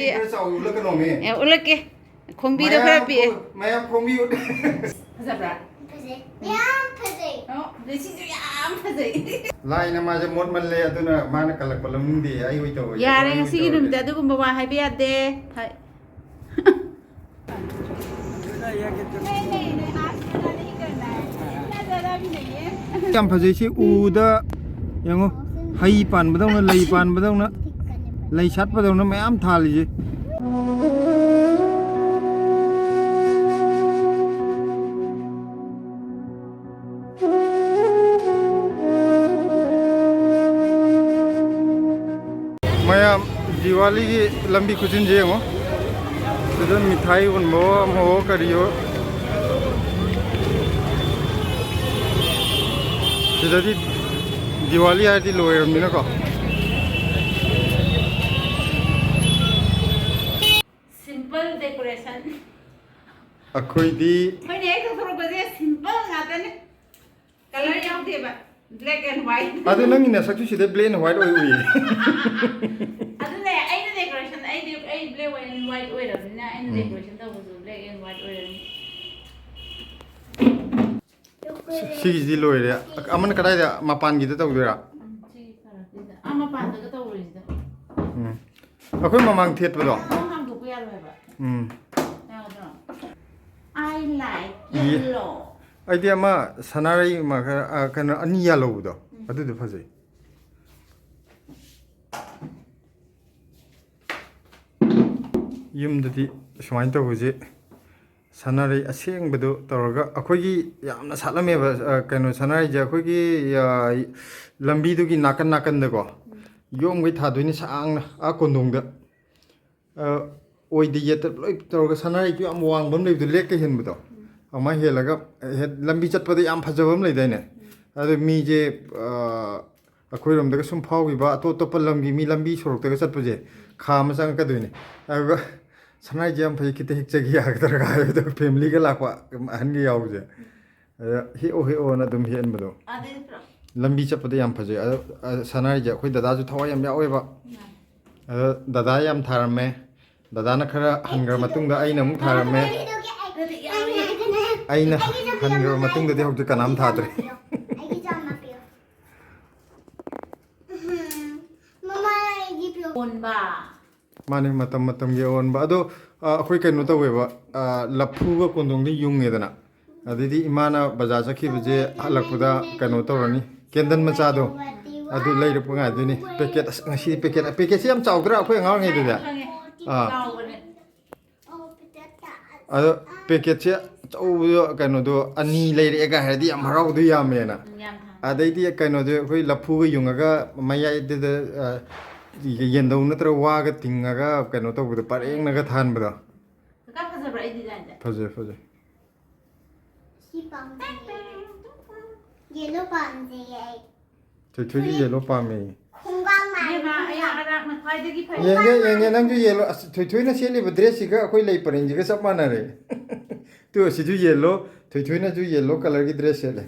pi. Ulat ke. Khombi da khara pi. Mayam khombi ut. Fazabra. Yam fazai. Oh, desi tu yam fazai. Lai na ma je mod man le aduna mana kalak palam di ai oi to. Yare ngasi gi dum da du gum ba hai bi ade. Hai. Yam phajai si u da yango hai pan badau na lei pan badau na lei shat badau na mayam thali ji mayam diwali ki lambi kuchin je yango sedan mithai unbo mo kariyo jadi diwali hari loyer mina ko Simple decoration. akhoi di Mai ne ek thoro baje simple ngata ne. Color yaw de ba. Black and white. adu nang ina sakchu sida plain white oi oi Adu ne ai ne decoration ai black and white oi ra na ai decoration ta bu black and white oi ra. sigi di loyer aman kadai da mapan gi da tawdira Ama pan da ta oi da. akhoi mamang thet bado Ham du ku ya lo ba. I like Yeah. yellow. idea ma sanarai ma kana ani yalo do adu du phajai yumdadi shumain tawuje sanarai aseng badu tawraga akhoigi yamna salame ba kano sanarai ja akhoigi lambi du gi nakan nakan da ko yom gi thadoini saang a kondong da oi de yet loi tawraga sanarai ju am wang bam le du lek ke hin bado ama helaga lambi chat pada yam phajabam le daine adu mi je akhoi rom da sum phaugi ba to to palam gi mi lambi sorok da chat puje kha ma sang ka duine aga sanai jam phai kite hik chagi ag tar ga da family ga lakwa han gi yaw je he o na dum he en bado lambi chat pada yam phaje sanai je akhoi dada ju thawai yam yawe ba dada yam tharame dada na khara hangar matung da aina mu tharame aina hangar matung da de hok kanam thadre On ba. mane matam ge on ba ado akhoi kai no tawe ba laphu ga kondong ni yung e dana adidi imana bazaar sakhi buje halakpuda kano tawrani kendan macha do adu leir punga duni packet ngasi packet siam chawdra akhoi ngar ngai da ado packet se chaw kano do ani leire ga hadi am harau du yamena adidi kano do akhoi laphu ga yunga maya de yendau natra waga tingaga kano to bu pareng naga than bada Ka phajabra ai design da. faje Yellow palm day. thoi yellow pa me Kumbang Ye ma ai arak na phai de gi phai. yenge nang ju yellow thoi na seli ba dress ga akoi lai pareng ji ga sap mana re tu si ju yellow thoi na ju yellow color ki dress sele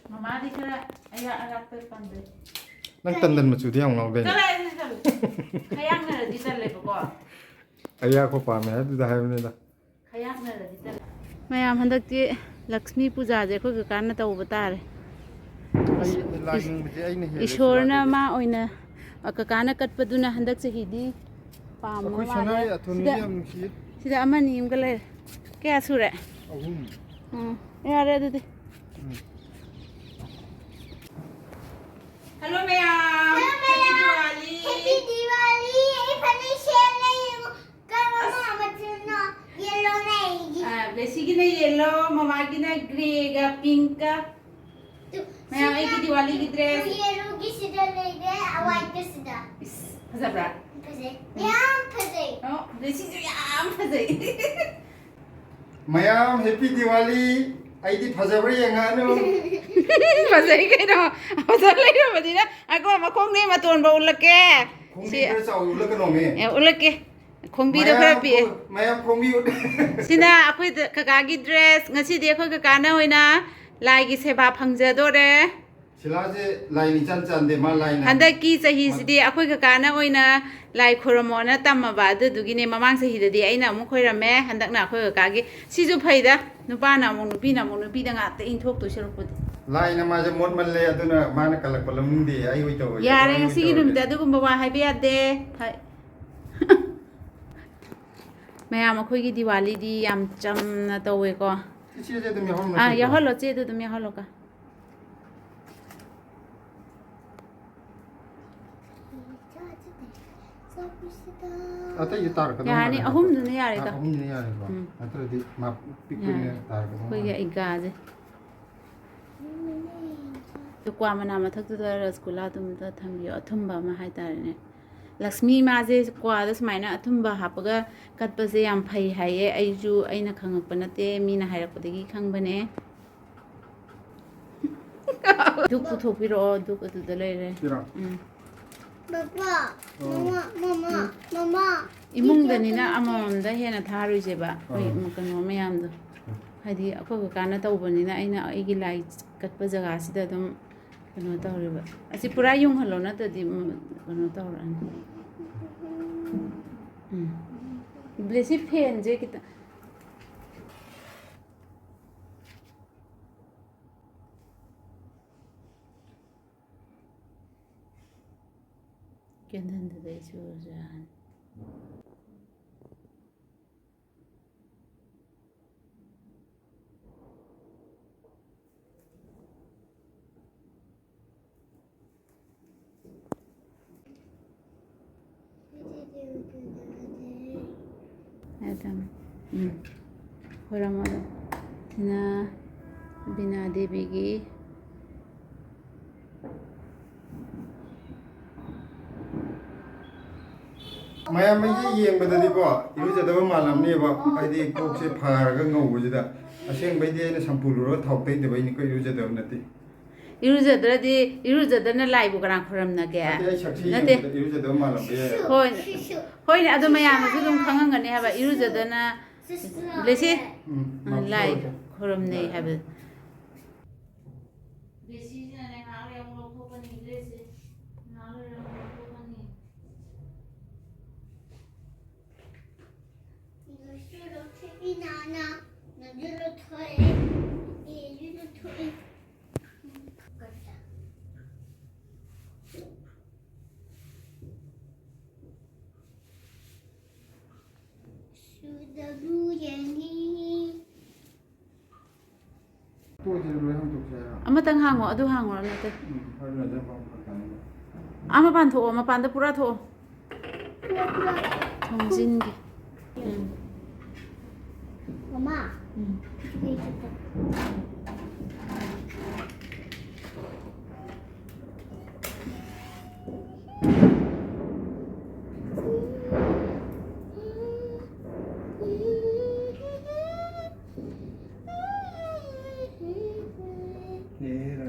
Mama di kara ai arak pe pan de. nang tandan machu de ngau de Kala ai sal. Khayang na di sal le ko. aya ko pa me du da ha ne da Khayang na di sal. Mayam handakti Lakshmi puja je khoi ka kan na taw batare. ai laing buje ai ne he Ishorna ma oina ka kana kat paduna handak se hidi pam akoi ma. sanai athun ni am si Sida amani im kale. Kya sure? ahum Yare dudi. Hello Mayam. Happy Diwali. Happy Diwali. Funny share nahi karo mama chuna yellow nahi. Besi ki na yellow, mama ki na grey ga pink ka. Mayam ai ki Diwali ki dress. Yellow ki sida nahi white ki sida. Hazabra. Yam fazai. Oh, besi tu yam fazai. mayam happy diwali ai di phajabra yanga no Fazai kai no. Fazai lai no badina. Ako makong ni maton ba ulake. khongbi ga chaw ula ka no me Ulake. Khongbi da khara pi. mayam khongbi ut Sina akhoi kaka gi dress ngasi de akhoi kaka na hoina lai gi seba phangjadore. ꯁꯤꯂꯥꯁꯦ ꯂꯥꯏꯅꯤ ꯆꯥꯟꯗꯦ ꯃꯥ ꯂꯥꯏꯅ ꯍꯟꯗꯛꯀꯤ ꯆꯍꯤꯁꯤꯗꯤ ꯑꯩꯈꯣꯏ ꯀꯀꯥꯅ ꯑꯣꯏꯅ ꯂꯥꯏ ꯈꯣꯏꯔꯝꯃꯣꯅ ꯇꯝꯃꯕ ꯑꯗꯨꯗꯨꯒꯤꯅꯦ ꯃꯃꯥꯡ ꯆꯍꯤꯗꯗꯤ ꯑꯩꯅ ꯑꯃꯨꯛ ꯈꯣꯏꯔꯝꯃꯦ ꯍꯟꯗꯛꯅ ꯑꯩꯈꯣꯏ ꯀꯀꯥꯒꯤ ꯁꯤꯁꯨ ꯐꯩꯗ ꯅꯨꯄꯥꯅ ꯑꯃꯨꯛ ꯅꯨꯄꯤꯅ ꯑꯃꯨꯛ ꯅꯨꯄꯤꯗ ꯉꯥꯛꯇ ꯏꯟꯊꯣꯛꯇꯣꯏ ꯁꯔꯨꯛꯄꯨꯗꯤ ꯂꯥꯏꯅ ꯃꯥꯁꯦ ꯃꯣꯠꯃꯜꯂꯦ ꯑꯗꯨꯅ ꯃꯥꯅ ꯀꯜꯂꯛꯄ ꯂꯧꯅꯤꯡꯗꯦ ꯑꯩ ꯑꯣꯏ ꯇꯧꯋꯦ ꯌꯥꯔꯦ ꯉꯁꯤꯒꯤ ꯅꯨꯃꯤꯠꯇ ꯑꯗꯨꯒꯨꯝꯕ ꯋꯥ ꯍꯥꯏꯕ ꯌꯥꯗꯦ ꯃꯌꯥꯝ ꯑꯩꯈꯣꯏꯒꯤ ꯗꯤꯋꯥꯂꯤꯗꯤ ꯌꯥꯝ ꯆꯝꯅ ꯇꯧꯋꯦꯀꯣ ꯏꯆꯦꯁꯦ ꯑꯗꯨꯝ ꯌꯥꯎꯍꯜꯂꯣ ꯌꯥꯎꯍꯜꯂꯣ ꯆꯦꯗꯨ ꯑꯗꯨꯝ ꯌꯥꯎꯍꯜꯂꯣ ꯀ ꯑꯇꯩꯗꯤ ꯇꯥꯔꯛꯀꯗꯧ ꯌꯥꯔꯅꯤ ꯑꯍꯨꯝꯗꯨꯅ ꯌꯥꯔꯦꯀꯣ ꯑꯍꯨꯝꯗꯨꯅ ꯌꯥꯔꯦꯀꯣ ꯅꯠꯇ꯭ꯔꯗꯤ ꯄꯤꯛꯄꯅꯤꯅ ꯇꯥꯔꯛꯀꯗꯧ ꯑꯩꯈꯣꯏꯒꯤ ꯑꯩꯒꯥꯁꯦ ꯀ꯭ꯋꯥ ꯃꯅꯥ ꯃꯊꯛꯇꯨꯗ ꯔꯁꯒꯨꯜꯂꯥꯗꯨꯝꯗ ꯊꯝꯕꯤꯌꯣ ꯑꯊꯨꯝꯕ ꯑꯃ ꯍꯥꯏꯇꯥꯔꯦꯅꯦ ꯂꯛꯁꯃꯤ ꯃꯥꯁꯦ ꯀ꯭ꯋꯥꯗ ꯁꯨꯃꯥꯏꯅ ꯑꯊꯨꯝꯕ ꯍꯥꯞꯄꯒ ꯀꯠꯄꯁꯦ ꯌꯥꯝ ꯐꯩ ꯍꯥꯏꯌꯦ ꯑꯩꯅ ꯈꯪꯉꯛꯄ ꯅꯠꯇꯦ ꯃꯤꯅ ꯍꯥꯏꯔꯛꯄꯗꯒꯤ ꯈꯪꯕꯅꯦ ꯙꯨꯛ ꯄꯨꯊꯣꯛꯄꯤꯔꯛꯑꯣ ꯙꯨꯛ ꯑꯗꯨꯗ ꯂꯩꯔꯦ ꯃꯃꯥ ꯏꯃꯨꯡꯗꯅꯤꯅ ꯑꯃꯃꯝꯗ ꯍꯦꯟꯅ ꯊꯥꯔꯨꯏꯁꯦꯕ ꯑꯩꯈꯣꯏ ꯀꯩꯅꯣ ꯃꯌꯥꯝꯗꯣ ꯍꯥꯏꯗꯤ ꯑꯩꯈꯣꯏ ꯀꯀꯥꯅ ꯇꯧꯕꯅꯤꯅ ꯑꯩꯅ ꯑꯩꯒꯤ ꯂꯥꯏ ꯀꯠꯄ ꯖꯒꯥꯁꯤꯗ ꯑꯗꯨꯝ ꯀꯩꯅꯣ ꯇꯧꯔꯦꯕ ꯑꯁꯤ ꯄꯨꯔꯥ ꯌꯨꯡꯍꯜꯂꯣ ꯅꯠꯇ꯭ꯔꯗꯤ ꯀꯩꯅꯣ ꯇꯧꯔꯛꯑꯅꯤ ꯁꯤ ꯐꯦꯟꯁꯦ ꯈꯤꯇꯪ ꯀꯦꯟꯗꯜꯗꯨꯗꯩ ꯆꯨꯔꯖꯥꯅꯤ ꯈꯣꯏꯔꯝꯃꯣ ꯁꯤꯅ ꯕꯤꯅꯥ ꯗꯦꯕꯤꯒꯤ ꯃꯌꯥꯝ ꯑꯩꯒꯤ ꯌꯦꯡꯕꯗꯗꯤꯀꯣ ꯏꯔꯨꯖꯗꯕ ꯃꯥꯜꯂꯝꯅꯦꯕ ꯍꯥꯏꯗꯤ ꯀꯣꯛꯁꯦ ꯐꯔꯒ ꯉꯧꯕꯁꯤꯗ ꯑꯁꯦꯡꯕꯩꯗꯤ ꯑꯩꯅ ꯁꯝꯄꯨ ꯂꯨꯔꯒ ꯊꯥꯎ ꯇꯩꯗꯕꯩꯅꯤꯀꯣ ꯏꯔꯨꯖꯗꯕ ꯅꯠꯇꯦ ꯏꯔꯨꯖꯗꯅ ꯂꯥꯏꯕꯨ ꯀꯅꯥ ꯈꯣꯏꯔꯝꯅꯒꯦ ꯑꯩ ꯁꯛꯁꯤ ꯅꯠꯇꯦ ꯌꯦꯡꯕꯗ ꯏꯔꯨꯖꯗꯕ ꯃꯥꯜꯂꯝꯕ ꯌꯥꯏ ꯍꯣꯏꯅꯦ ꯑꯗꯨ ꯃꯌꯥꯝꯅꯁꯨ ꯑꯗꯨꯝ ꯈꯪꯉꯝꯒꯅꯤ ꯍꯥꯏꯕ ꯏꯔꯨꯖꯗꯅ ꯂꯩꯁꯤ ꯂꯥꯏ ꯈꯣꯏꯔꯝꯅꯩ ꯍꯥꯏꯕ ꯑꯃꯇꯪ ꯍꯥꯡꯉꯣ ꯑꯗꯨ ꯍꯥꯡꯉꯣ ꯅꯠꯇꯦ ꯃꯄꯥꯟ ꯊꯣꯛꯑꯣ ꯃꯄꯥꯟꯗ ꯄꯨꯔꯥ ꯊꯣꯛꯑꯣ ꯊꯣꯡꯖꯤꯟꯒꯦ Mama.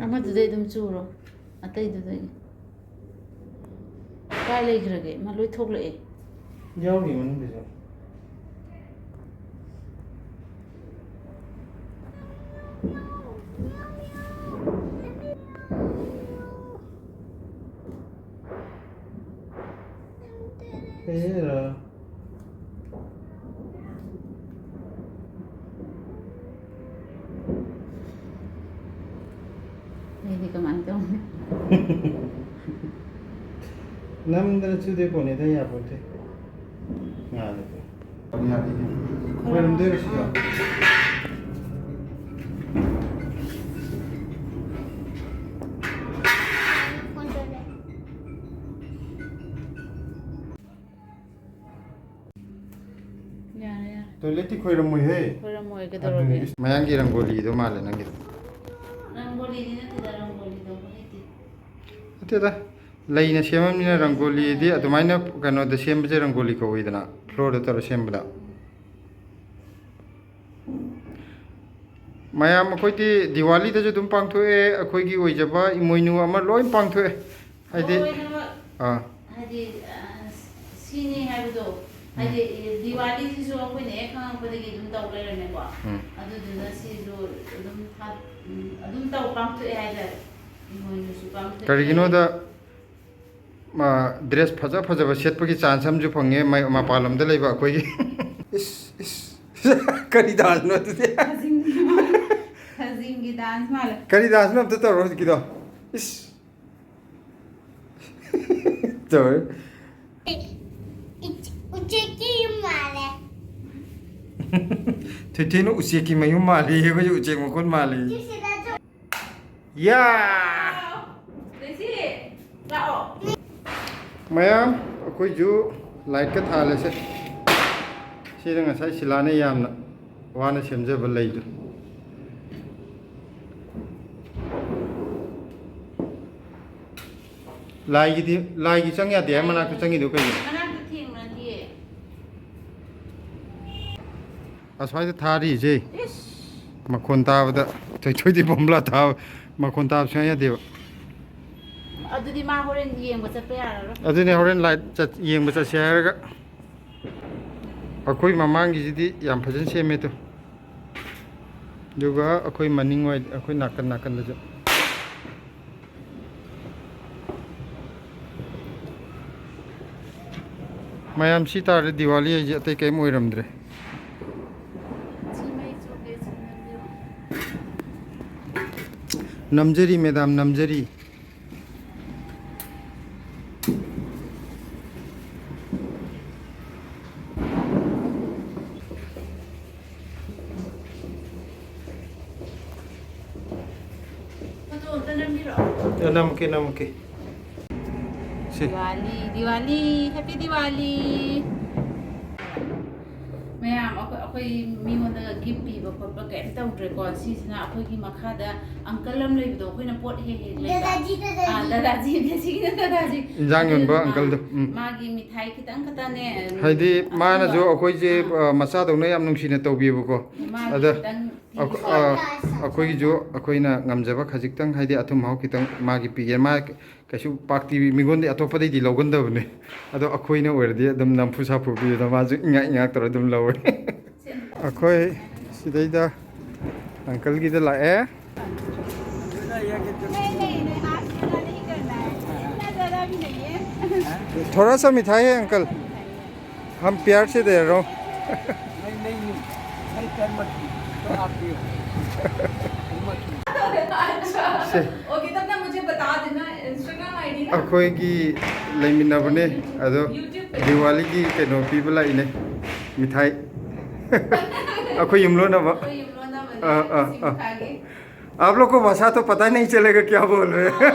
ꯑꯃꯗꯨꯗꯩ ꯑꯗꯨꯝ ꯆꯨꯔꯣ ꯑꯇꯩꯗꯨꯗꯒꯤ ꯀꯥꯏ ꯂꯩꯈ꯭ꯔꯒꯦ ꯃꯥ ꯂꯣꯏ ꯊꯣꯛꯂꯛꯑꯦ ꯌꯥꯎꯔꯤ ꯃꯅꯨꯡꯗꯁꯨ Era. Ini kemana tuh? Namdara chude pone da ya bote. Ngale. Ngale. Koyum deriz ya. Toilet koyramoy he. Koyramoy kedoroge. Mayangi rangoli do male nangi. Rangoli ni na rangoli do boniti. Ateda laina semamnina rangoli di adumaina kano da sembaje rangoli ko idana floor da tar sembada. mayam akoiti diwali da judum pangthoe akoigi oijaba imoinu ama loi pangthoe haide hadi sini habdo hadi diwali sisu akoine khangpadagi dum taw lerane ko aduduna sisu dum taw pangthoe haida ꯑꯩꯉꯣꯟꯗꯁꯨ ꯄꯥꯝꯖꯩ. ꯀꯔꯤꯒꯤꯅꯣꯗ dress ꯐꯖ ꯐꯖꯕ ꯁꯦꯠꯄꯒꯤ chance ꯑꯃꯁꯨ ꯐꯪꯉꯦ ꯃꯄꯥꯟ ꯂꯝꯗ ꯂꯩꯕ ꯑꯩꯈꯣꯏꯒꯤ ꯏꯁ ꯀꯔꯤ ꯗꯥꯟꯁꯅꯣ ꯑꯗꯨꯗꯤ ꯈꯖꯤꯡꯒꯤ ꯗꯥꯟꯁ ꯃꯥꯜꯂꯦ. ꯀꯔꯤ ꯗꯥꯟꯁꯅꯣ ꯑꯝꯇ ꯇꯧꯔꯣ ꯍꯧꯖꯤꯛꯀꯤꯗꯣ ꯏꯁ ꯇꯧꯔꯦ. 우체키 말해. ꯊꯣꯏꯊꯣꯏꯅ ꯎꯆꯦꯛꯀꯤ ꯃꯌꯨꯝ ꯃꯥꯜꯂꯤ ꯑꯩꯈꯣꯏꯁꯨ ꯎꯆꯦꯛ ꯃꯀꯣꯟ ꯃꯥꯜꯂꯤ. ꯌꯥ ꯂꯩꯁꯤ ꯂꯥꯛꯑꯣ. ꯃꯌꯥꯝ ꯑꯩꯈꯣꯏꯁꯨ ꯂꯥꯏꯠꯀ ꯊꯥꯜꯂꯁꯦ. ꯁꯤꯗ ꯉꯁꯥꯏ ꯁꯤꯂꯥꯅ ꯌꯥꯝꯅ ꯋꯥꯅ ꯁꯦꯝꯖꯕ ꯂꯩꯗꯨ. ꯂꯥꯏꯒꯤ ꯆꯪ ꯌꯥꯗꯦ ꯍꯥꯏ ꯃꯅꯥꯛꯇ ꯆꯪꯉꯤꯗꯨ ꯀꯩꯒꯤꯅꯣ? ꯃꯅꯥꯛꯇ ꯊꯦꯡꯅꯗꯤꯌꯦ. ꯑꯁ꯭ꯋꯥꯏꯗ ꯊꯥꯔꯤꯁꯦ ꯏꯁ. ꯃꯈꯣꯟ ꯇꯥꯕꯗ ꯊꯣꯏꯊꯣꯏꯗꯤ ꯕꯣꯝꯕ꯭ꯂꯥ ꯊꯥꯕ ꯃꯈꯣꯟ ꯇꯥꯕ ꯁꯨꯡꯌꯥ ꯌꯥꯗꯦꯕ. ꯑꯗꯨꯗꯤ ꯃꯥ ꯍꯣꯔꯦꯟ ꯌꯦꯡꯕ ꯆꯠꯄ ꯌꯥꯔꯔꯣꯏ. ꯑꯗꯨꯅꯦ ꯍꯣꯔꯦꯟ ꯂꯥꯏꯠ ꯌꯦꯡꯕ ꯆꯠꯁꯦ ꯍꯥꯏꯔꯒ ꯑꯩꯈꯣꯏ ꯃꯃꯥꯡꯒꯤꯁꯤꯗꯤ ꯌꯥꯝ ꯐꯖꯅ ꯁꯦꯝꯃꯦ ꯇꯨ. ꯑꯗꯨꯒ ꯑꯩꯈꯣই ꯃꯅꯤꯡꯋꯥꯏ ꯑꯩꯈꯣই ꯅꯥꯀꯟꯗꯁꯨ ꯃꯌꯥꯝ ꯁꯤ ꯇꯥꯔꯦ ꯗꯤꯋꯥꯂꯤ ꯍꯥꯏꯁꯦ ꯑꯇꯩ ꯀꯔꯤꯝ ꯑꯣꯏꯔꯝꯗ꯭ꯔꯦ. ꯅꯝꯖꯔꯤ ꯃꯦꯗꯥꯝ ꯅꯝꯖꯔꯤ. नमके दिवाली हैप्पी दिवाली मैम अखोई मिगोंदा गिफ्ट पीबा खोपा कैम तौद्रेको सिसिना अखोई मखादा अंकल अम लेबदो अखोइना पोट हे हे लेबा दादाजी बेसिगिना दादाजी इंजांग योनबा अंकल दो मागी मिठाई खितंग खताने हाइदी माना जो अखोई जे मचा दौना याम नुंसिना तौबिबको अदा अखोई जो अखोइना ngamjaba khajiktang haidi athum hau kitang magi pige ma kaisu pakti migonde atopade di logandabne ado akhoina oirdi adum nampu sapu bi da ma ju inga inga tor adum lawe akhoi sidaida uncle gi da la e थोड़ा सा मिठाई है uncle हम प्यार से दे रहा हूँ okay तब ना मुझे बता देना इंस्टाग्राम आईडी ना अखोई लेमिनाबने अदो दिवाली की कनो पीबा लाइने मिठाई अखोई युमलो ना आप लोग को भाषा तो पता नहीं चलेगा क्या बोल रहे हैं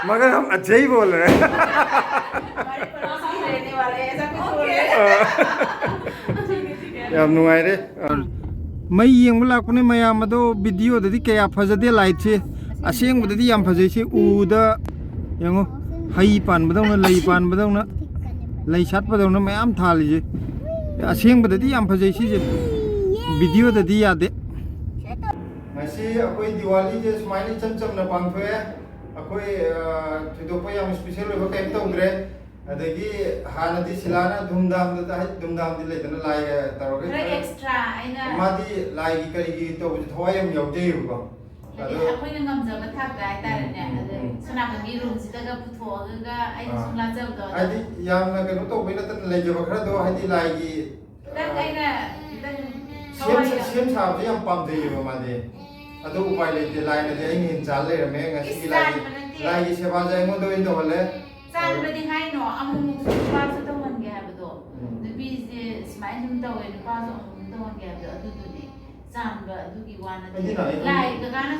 मगर हम अच्छे ही बोल रहे हैं याम नुआइरे मई येंग लाकने मयाम अदो वीडियो ददी कया फजदे लाइट से असेंग बददी याम फजै से उदा यंगो हई पान बदौना लई पान बदौना लई सात बदौना मयाम थाली जे असेंग बददी याम फजै से वीडियो ददी यादे मसी अकोई दिवाली जे स्माइली चमचम न पांगथोए अकोई थुदोपा याम स्पेशल ओबा कैम तौद्रे अदगी हानदी सिलाना धूमधाम दि लेदना लाइ तरोगे एक्स्ट्रा आइना मादी लाइगी करिगी तो थवायम यौजेयुको अखोइना ngamjaba thakda haitare ne sunakami room sidaga puthoga ai sumla jabdo आदि यामना कनो तो बेना तन लेजबा खरा दो हादि लाइगी तक आइना सेम साबजे याम पामजेयुबा मादे अदो उपाय लेते लाइना दे आइ निन चाल लेरमे ngasi लाइगी सेवा जायमो दो इन्दो हले चालबदि हाइनो अमुमु पासु तवंगे हाबदो नुबी जे स्माइल जुम तवे पासु अमुमु तवंगे हाबदो अदुदुनि चांबा अदुगी वाना लाइ गगाना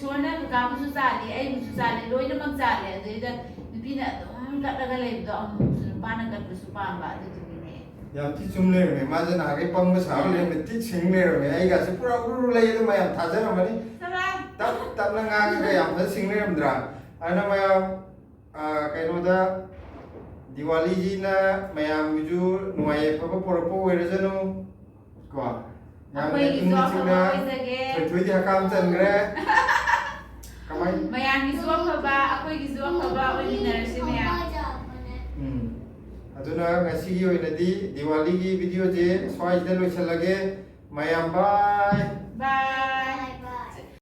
सोना गाबसु चाली आइबुसु चाली लोइना मक चाले अदुइदा नुबीना अदुम कटलगा लेबदो अमुमु पाना कटबसु पांबा अदुदुगिने याम ति चुम लेरमे माजना हागे पंगबा साब लेरमे ति छिंग लेरमे आइगा से पुरा उरु लेयदो मयाम थाजरमनि तब तबना गागा याम थ छिंग लेरमद्रा आना मयाम कइनोदा दिवाली जी ना मयाम गुजु नुआये फबा पोरपो वेरजनु को याम ने थुइदि हकाम चनग्रे कमाई मयाम की जुआ फबा अखोई की जुआ फबा ओइनरसे मयाम अदुना ngasi gi oinadi diwali gi video je swai da loisalage mayam bye bye